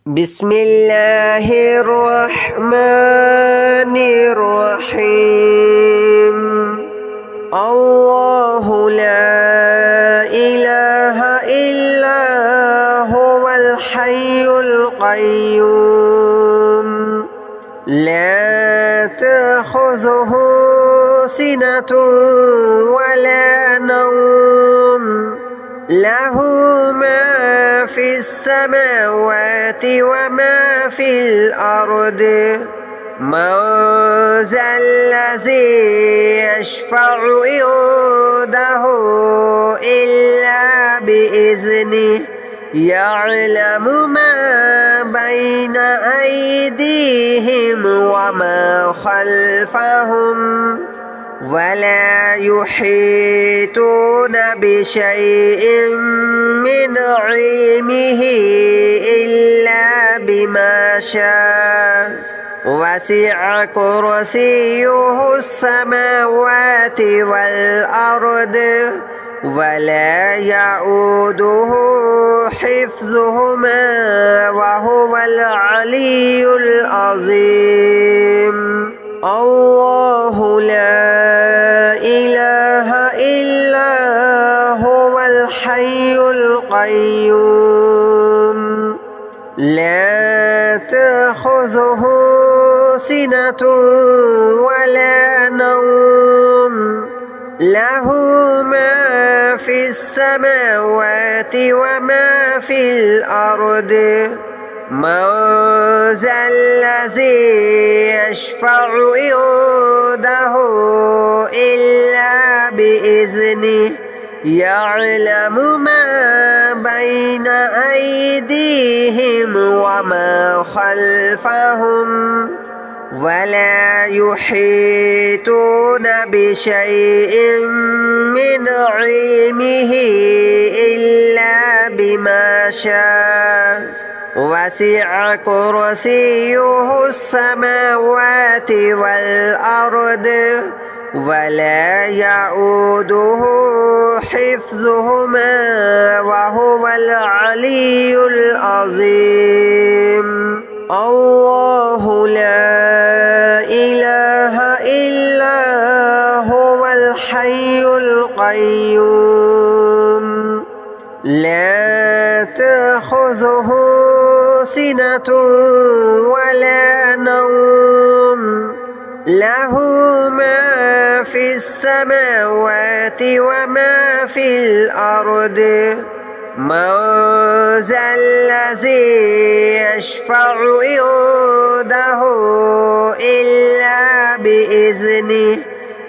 بسم الله الرحمن الرحيم. الله لا إله إلا هو الحي القيوم لا تأخذه سنة ولا نوم له ما في السماوات وما في الأرض من ذا الذي يشفع عنده إلا بإذنه يعلم ما بين أيديهم وما خلفهم ولا يحيطون بشيء من علمه إلا بما شاء وسع كرسيه السماوات والأرض ولا يؤوده حفظهما وهو العلي العظيم. الله لا إله إلا هو الحي القيوم لا تأخذه سنة ولا نوم له ما في السماوات وما في الأرض من ذا الذي يشفع عنده إلا بإذنه يعلم ما بين أيديهم وما خلفهم ولا يحيطون بشيء من علمه إلا بما شاء وسع كرسيه السماوات والأرض ولا يؤوده حفظهما وهو العلي العظيم. الله لا إله إلا هو الحي القيوم لا تأخذه سنة ولا نوم له ما في السماوات وما في الأرض من ذا الذي يشفع عنده إلا بإذنه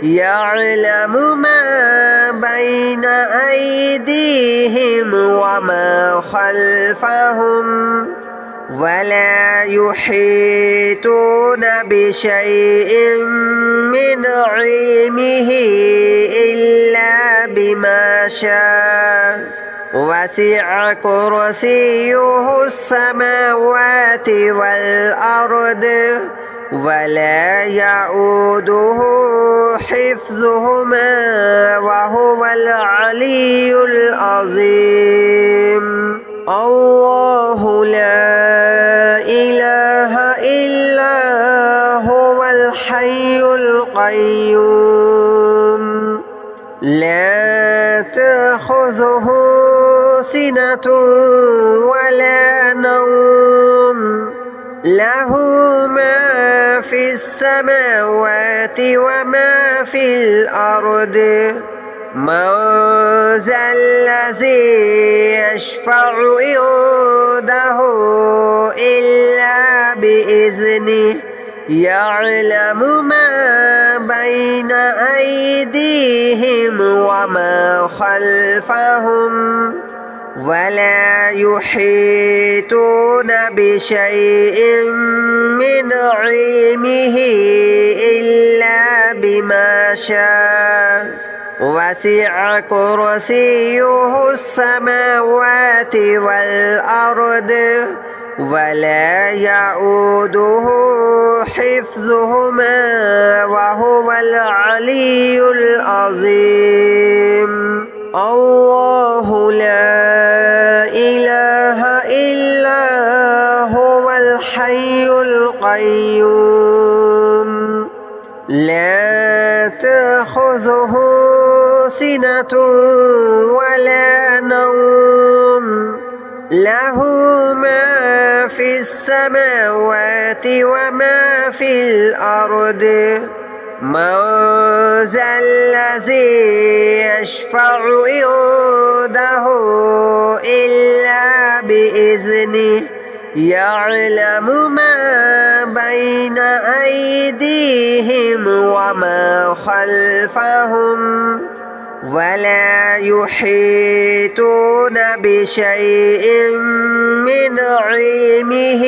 يعلم ما بين أيديهم وما خلفهم ولا يحيطون بشيء من علمه إلا بما شاء وسع كرسيه السماوات والأرض ولا يؤوده حفظهما وهو العلي العظيم. الله لا إله إلا هو الحي القيوم لا تأخذه سنة ولا نوم له ما في السماوات وما في الأرض من ذا الذي يشفع عنده إلا بإذنه يعلم ما بين أيديهم وما خلفهم ولا يحيطون بشيء من علمه إلا بما شاء وسع كرسيه السماوات والأرض ولا يؤوده حفظهما وهو العلي العظيم. الله لا إله إلا هو الحي القيوم لا تأخذه سنة ولا نوم له ما في السماوات وما في الأرض من ذا الذي يشفع عنده إلا بإذنه يعلم ما بين أيديهم وما خلفهم ولا يحيطون بشيء من علمه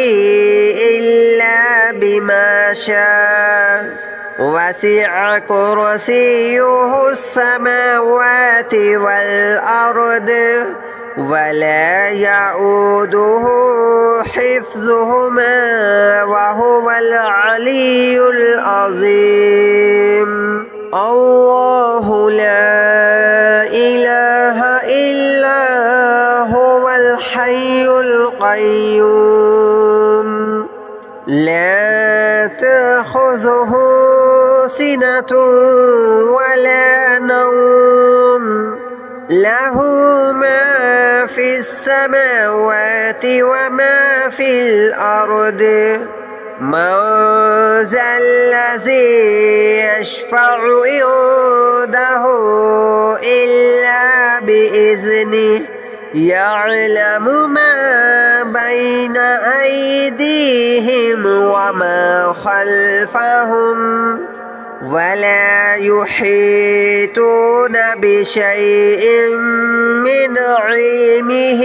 إلا بما شاء وسع كرسيه السماوات والأرض ولا يؤوده حفظهما وهو العلي العظيم الله لا إله إلا هو الحي القيوم لا تأخذه سنة ولا نوم له ما في السماوات وما في الأرض من ذا الذي يشفع عنده إلا بإذنه يعلم ما بين أيديهم وما خلفهم ولا يحيطون بشيء من علمه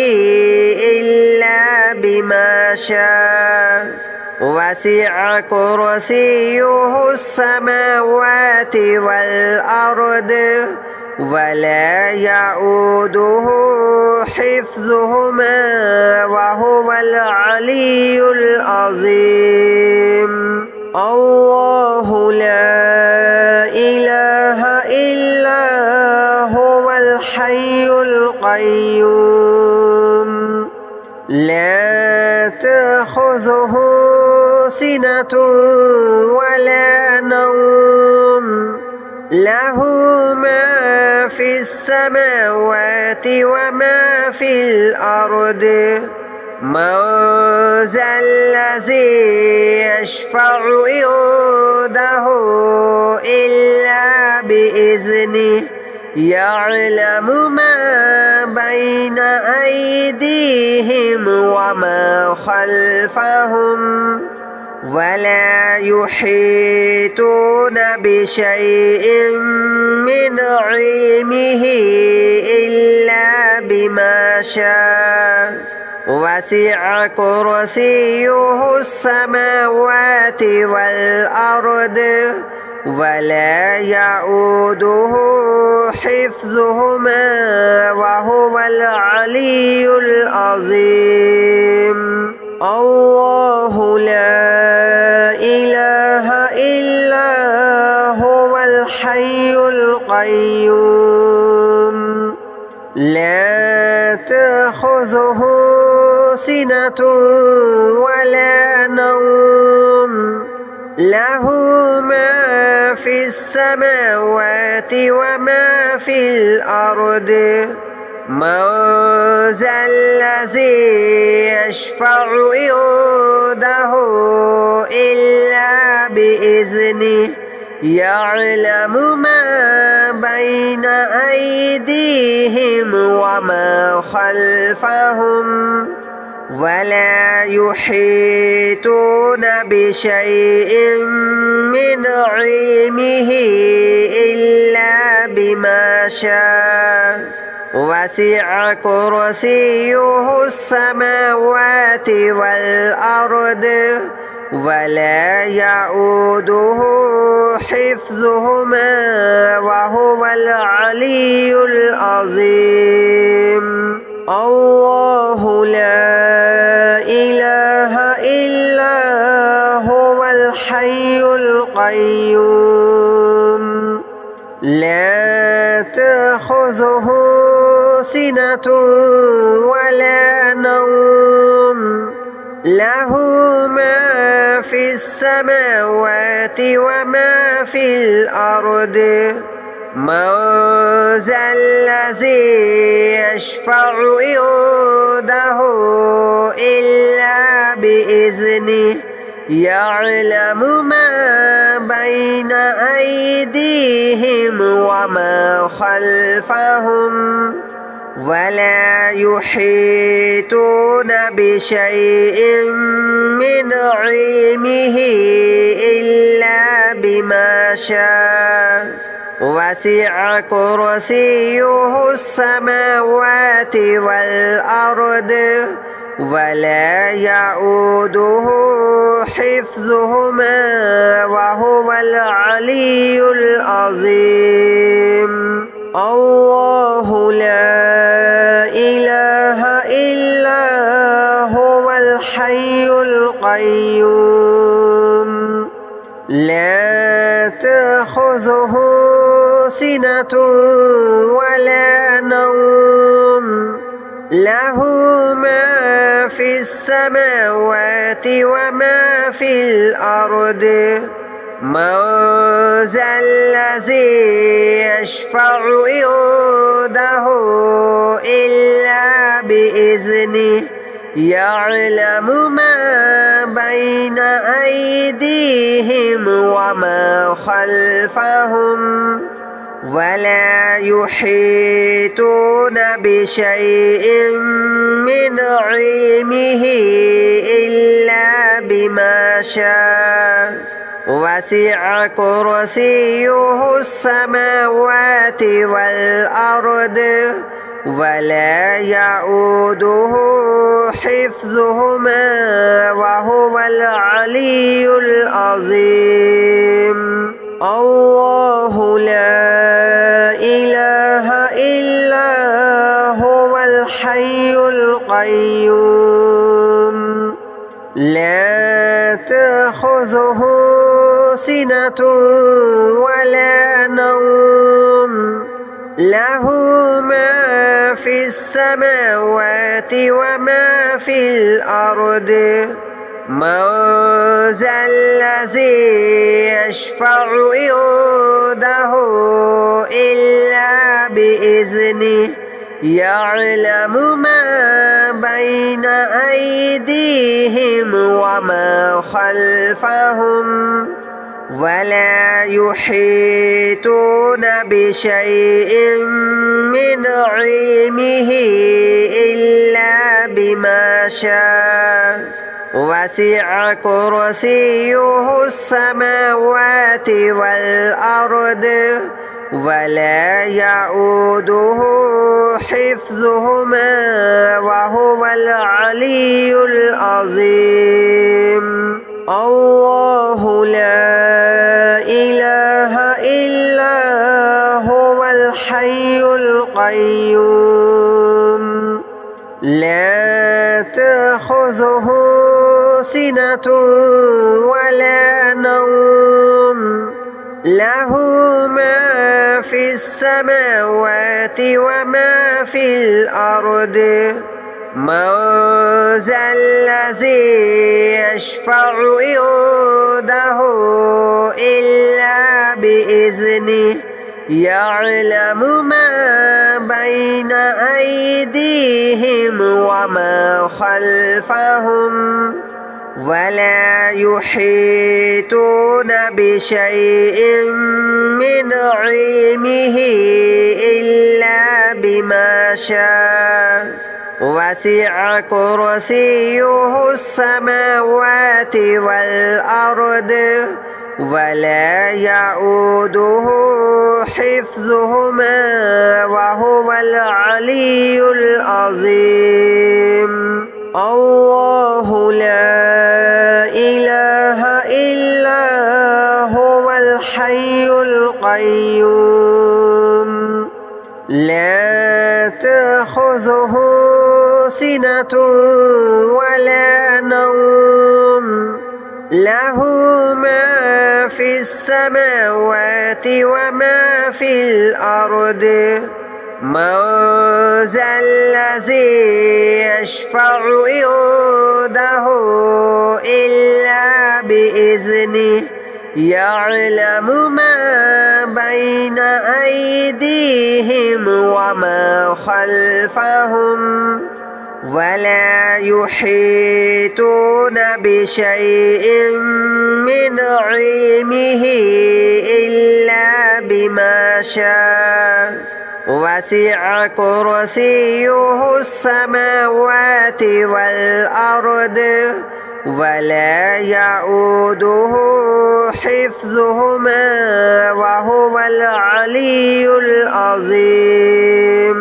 إلا بما شاء وسع كرسيه السماوات والأرض ولا يؤوده حفظهما وهو العلي العظيم الله لا إله إلا هو الحي القيوم لا تأخذه سنة ولا نوم له ما في السماوات وما في الأرض من ذا الذي يشفع عنده إلا بإذنه يعلم ما بين أيديهم وما خلفهم ولا يحيطون بشيء من علمه إلا بما شاء وسع كرسيه السماوات والأرض ولا يؤوده حفظهما وهو العلي العظيم الله لا إله إلا هو الحي القيوم لا تأخذه سنة ولا نوم له ما في السماوات وما في الأرض من ذا الذي يشفع عنده إلا بإذنه يعلم ما بين أيديهم وما خلفهم ولا يحيطون بشيء من علمه إلا بما شاء وسع كرسيه السماوات والأرض ولا يؤوده حفظهما وهو العلي العظيم الله لا إله إلا هو الحي القيوم لا تأخذه سنة ولا نوم له ما في السماوات وما في الأرض من ذا الذي يشفع عنده إلا بإذنه يعلم ما بين أيديهم وما خلفهم ولا يحيطون بشيء من علمه إلا بما شاء وسع كرسيه السماوات والأرض ولا يؤوده حفظهما وهو العلي العظيم الله لا إله إلا هو الحي القيوم لا تأخذه سنة ولا نوم له ما في السماوات وما في الأرض من ذا الذي يشفع عنده إلا بإذنه يعلم ما بين أيديهم وما خلفهم ولا يحيطون بشيء من علمه إلا بما شاء وسع كرسيه السماوات والأرض ولا يؤوده حفظهما وهو العلي العظيم الله لا إله إلا هو الحي القيوم لا تأخذه سنة ولا نوم له ما في السماوات وما في الأرض من ذا الذي يشفع عنده إلا بإذنه يعلم ما بين أيديهم وما خلفهم ولا يحيطون بشيء من علمه إلا بما شاء وسع كرسيه السماوات والأرض ولا يؤوده حفظهما وهو العلي العظيم الله لا إله إلا هو الحي القيوم لا تأخذه سنة ولا نوم له ما في السماوات وما في الأرض من ذا الذي يشفع عنده إلا بإذنه يعلم ما بين أيديهم وما خلفهم ولا يحيطون بشيء من علمه إلا بما شاء وسع كرسيه السماوات والأرض ولا يؤوده حفظهما وهو العلي العظيم الله لا إله إلا هو الحي القيوم لا تأخذه سنة ولا نوم له ما في السماوات وما في الأرض من ذا الذي يشفع عنده إلا بإذنه يعلم ما بين أيديهم وما خلفهم ولا يحيطون بشيء من علمه إلا بما شاء وسع كرسيه السماوات والأرض ولا يؤوده حفظهما وهو العلي العظيم.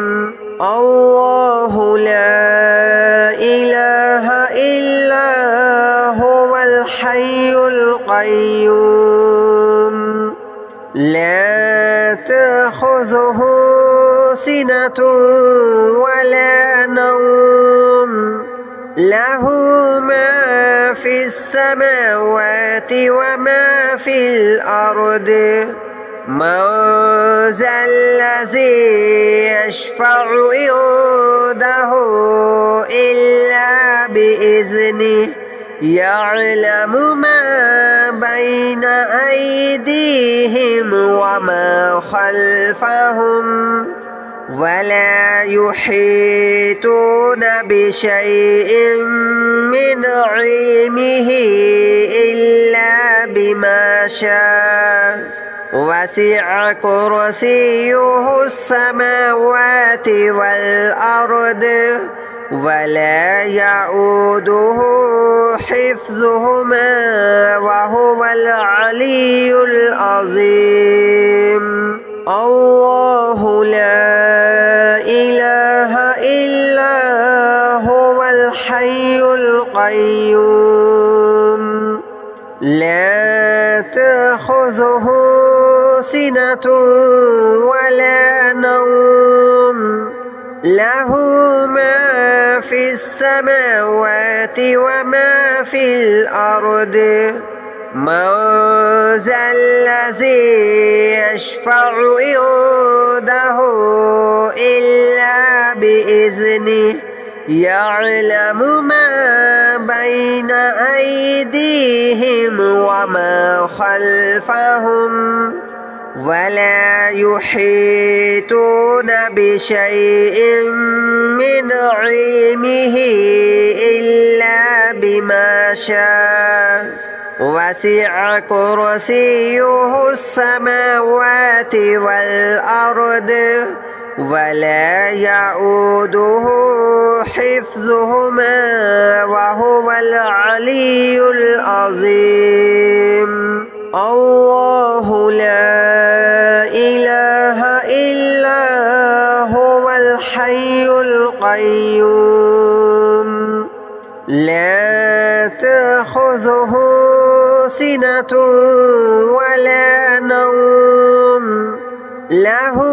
الله لا إله إلا هو الحي القيوم لا تأخذه سنة ولا نوم له ما في السماوات وما في الأرض من ذا الذي يشفع عنده إلا بإذنه يعلم ما بين أيديهم وما خلفهم ولا يحيطون بشيء من علمه إلا بما شاء وسع كرسيه السماوات والأرض ولا يؤوده حفظهما وهو العلي العظيم. الله لا إله إلا هو الحي القيوم لا تأخذه سنة ولا نوم له ما في السماوات وما في الأرض من ذا الذي يشفع عنده إلا بإذنه يعلم ما بين أيديهم وما خلفهم ولا يحيطون بشيء من علمه إلا بما شاء وسع كرسيه السماوات والأرض ولا يؤوده حفظهما وهو العلي العظيم. الله لا إله إلا هو الحي القيوم لا تأخذه سنة ولا نوم له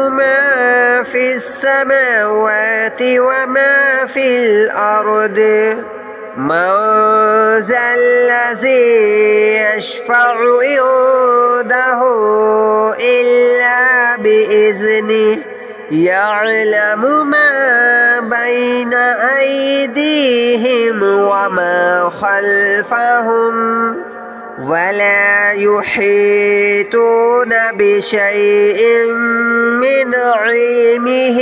ما في السماوات وما في الأرض من ذا الذي يشفع عنده إلا بإذنه يعلم ما بين أيديهم وما خلفهم ولا يحيطون بشيء من علمه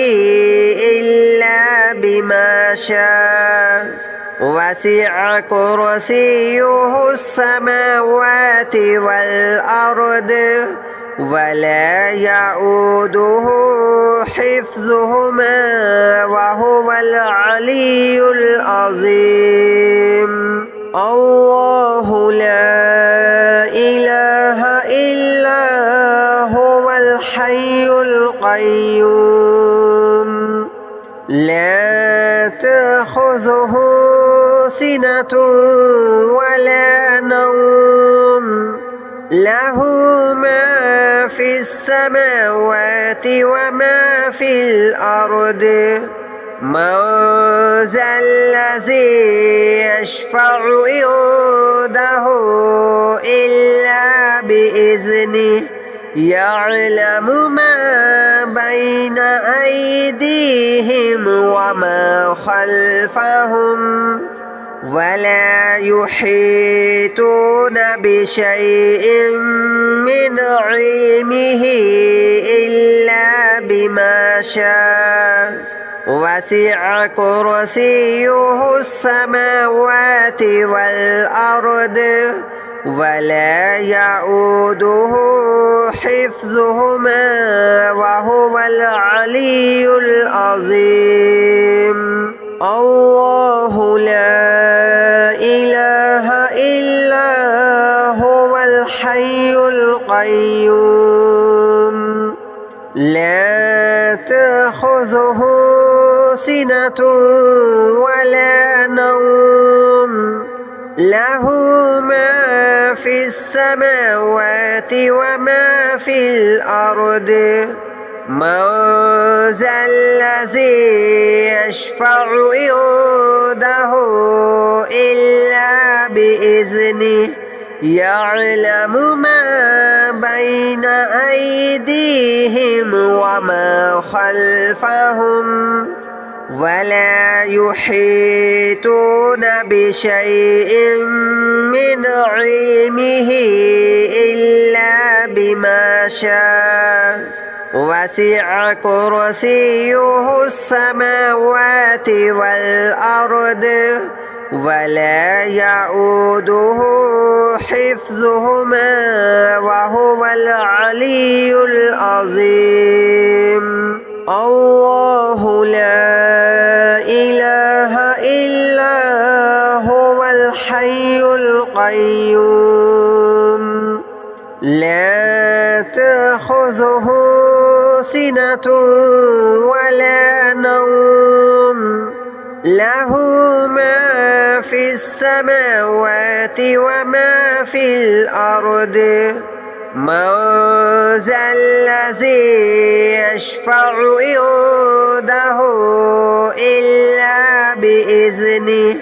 إلا بما شاء وسع كرسيه السماوات والأرض ولا يؤوده حفظهما وهو العلي العظيم. الله لا إله إلا هو الحي القيوم لا تأخذه سنة ولا نوم له ما في السماوات وما في الأرض من ذا الذي يشفع عنده إلا بإذنه يعلم ما بين أيديهم وما خلفهم ولا يحيطون بشيء من علمه إلا بما شاء وسع كرسيه السماوات والأرض ولا يؤوده حفظهما وهو العلي العظيم الله لا إله إلا هو الحي القيوم لا تأخذه سنة ولا نوم له ما في السماوات وما في الأرض من ذا الذي يشفع عنده إلا بإذنه يعلم ما بين أيديهم وما خلفهم ولا يحيطون بشيء من علمه إلا بما شاء وسع كرسيه السماوات والأرض ولا يؤوده حفظهما وهو العلي العظيم الله لا إله إلا هو الحي القيوم لا تأخذه سنة ولا نوم له ما في السماوات وما في الأرض من ذا الذي يشفع عنده إلا بإذنه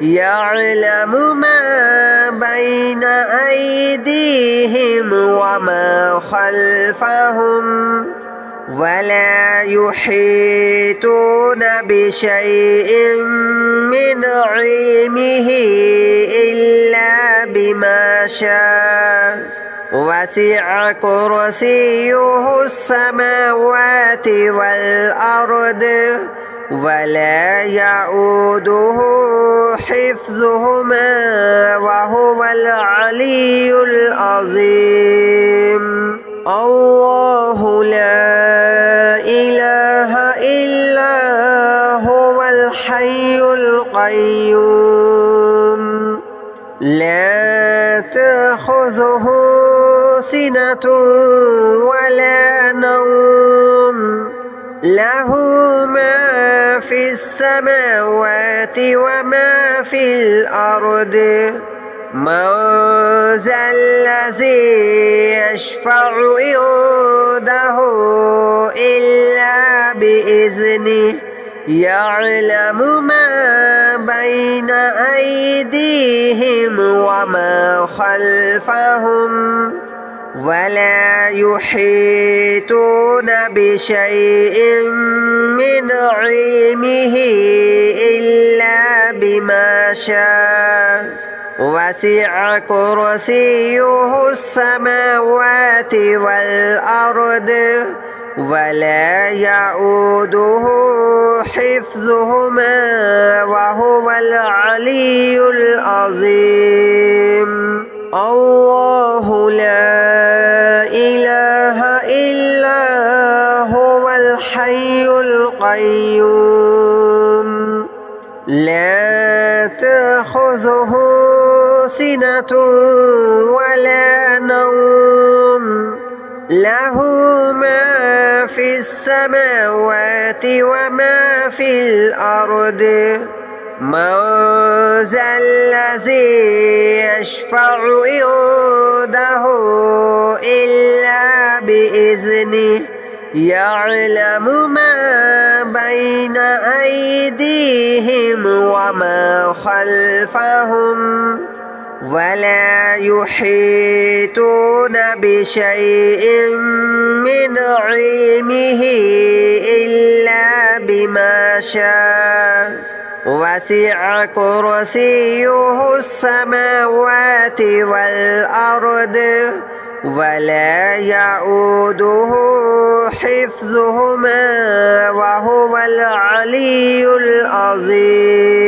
يعلم ما بين أيديهم وما خلفهم ولا يحيطون بشيء من علمه إلا بما شاء وسع كرسيه السماوات والأرض ولا يؤوده حفظهما وهو العلي العظيم الله لا إله إلا هو الحي القيوم لا تأخذه سنة ولا نوم له ما في السماوات وما في الأرض من ذا الذي يشفع عنده إلا بإذنه يعلم ما بين أيديهم وما خلفهم ولا يحيطون بشيء من علمه إلا بما شاء وسع كرسيه السماوات والأرض ولا يؤوده حفظهما وهو العلي العظيم الله لا إله إلا هو الحي القيوم لا تأخذه سنة ولا نوم له ما في السماوات وما في الأرض من ذا الذي يشفع عنده إلا بإذنه يعلم ما بين أيديهم وما خلفهم ولا يحيطون بشيء من علمه إلا بما شاء وسع كرسيه السماوات والأرض ولا يؤوده حفظهما وهو العلي العظيم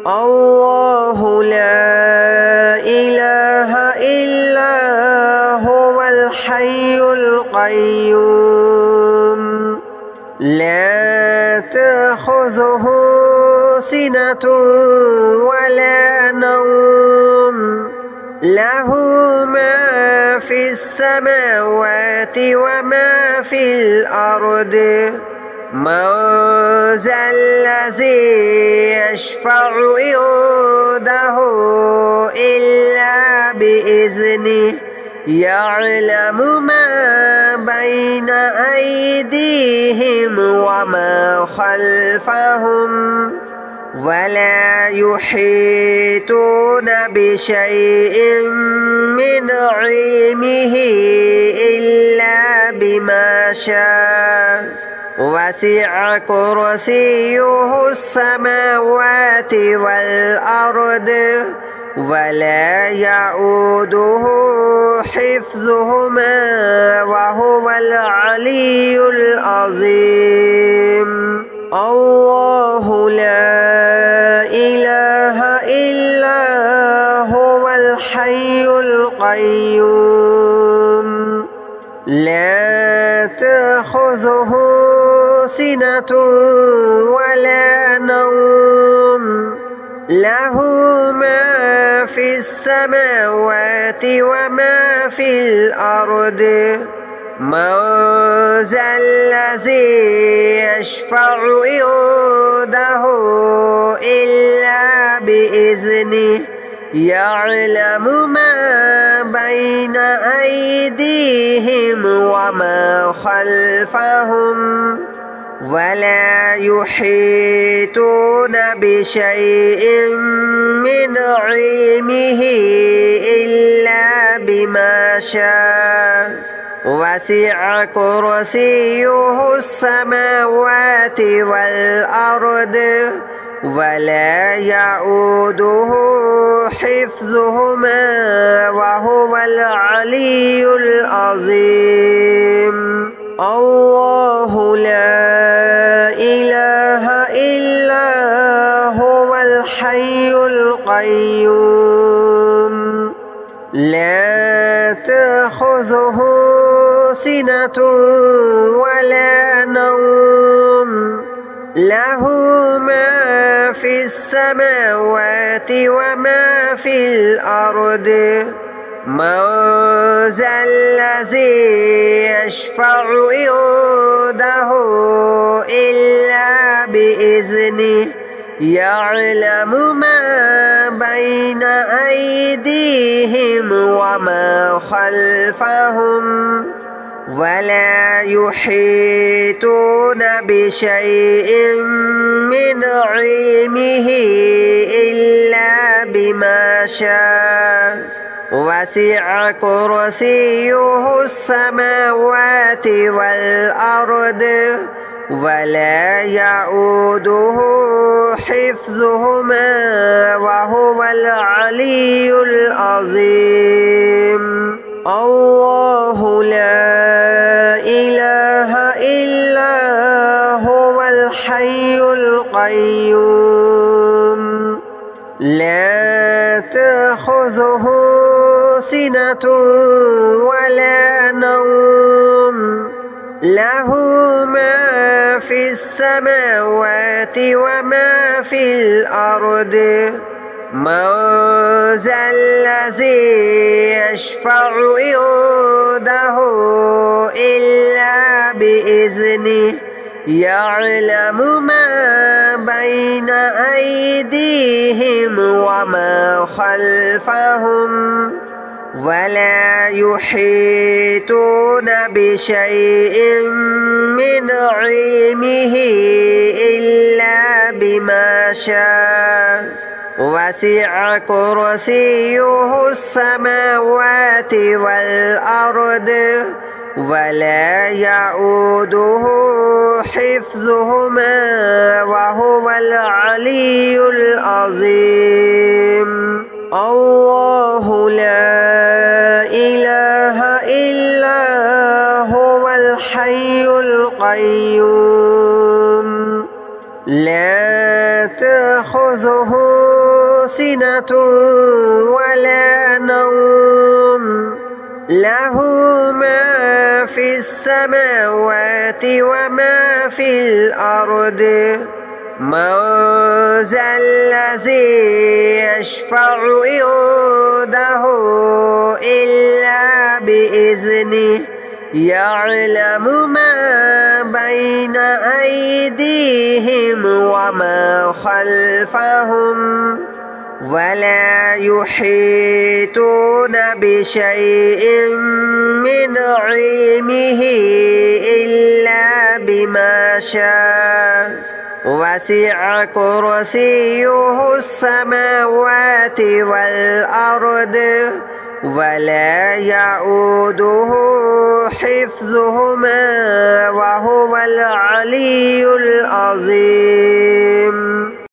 الله لا إله إلا هو الحي القيوم لا تأخذه سنة ولا نوم له ما في السماوات وما في الأرض من ذا الذي يشفع عنده إلا بإذنه يعلم ما بين أيديهم وما خلفهم ولا يحيطون بشيء من علمه إلا بما شاء وسع كرسيه السماوات والأرض ولا يؤوده حفظهما وهو العلي العظيم الله لا إله إلا هو الحي القيوم لا تأخذه سنة ولا نوم له ما في السماوات وما في الأرض من ذا الذي يشفع عنده إلا بإذنه يعلم ما بين أيديهم وما خلفهم ولا يحيطون بشيء من علمه إلا بما شاء وسع كرسيه السماوات والأرض ولا يؤوده حفظهما وهو العلي العظيم الله لا إله إلا هو الحي القيوم لا تأخذه سنة ولا نوم له ما في السماوات وما في الأرض من ذا الذي يشفع عنده إلا بإذنه يعلم ما بين أيديهم وما خلفهم ولا يحيطون بشيء من علمه إلا بما شاء وسع كرسيه السماوات والأرض ولا يؤوده حفظهما وهو العلي العظيم الله لا إله إلا هو الحي القيوم لا تأخذه سنة ولا نوم له ما في السماوات وما في الأرض من ذا الذي يشفع عنده إلا بإذنه يعلم ما بين أيديهم وما خلفهم ولا يحيطون بشيء من علمه إلا بما شاء وسع كرسيه السماوات والأرض ولا يؤوده حفظهما وهو العلي العظيم. الله لا إله إلا هو الحي القيوم لا تأخذه سنة ولا نوم له ما في السماوات وما في الأرض. من ذا الذي يشفع عنده إلا بإذنه يعلم ما بين أيديهم وما خلفهم ولا يحيطون بشيء من علمه إلا بما شاء. وسع كرسيه السماوات والأرض ولا يؤوده حفظهما وهو العلي العظيم.